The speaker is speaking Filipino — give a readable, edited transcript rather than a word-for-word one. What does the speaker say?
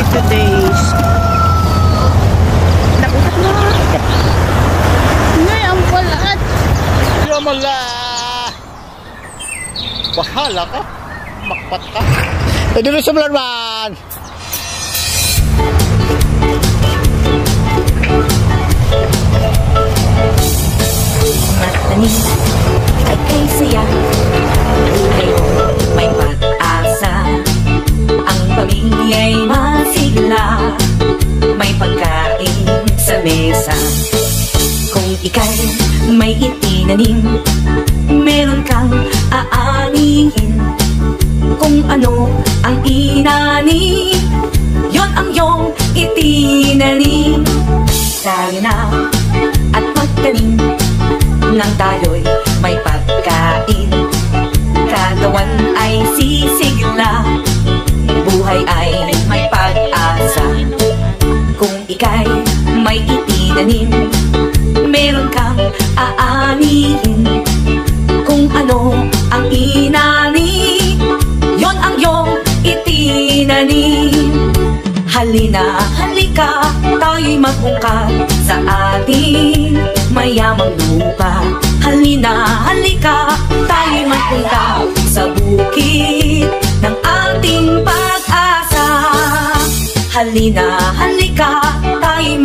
today's nakutak na. Ngayon pala. Yamala! Bahala ka. Makpat ka. Dito sa Blarman! Matanim ay kay saya, buhay may pag-asa, ang pamilya'y masigla, may pagkain sa mesa. Kung ika'y may itinanim, meron kang aanihin. Kung ano ang inanim, yon ang iyong itinanim. Tayo na at magtanim nang tayo'y may pagkain. Katawan ay sisigla, buhay ay may pag-asa. Kung ika'y may itinanim, meron kang aanihin. Kung ano ang inanim, yon ang iyong itinanim. Halina, halika, tayo'y maghungkad sa ating mayamang lupa. Halina, halika, tayo'y magpunta sa bukid ng ating pag-asa. Halina, halika, tayo'y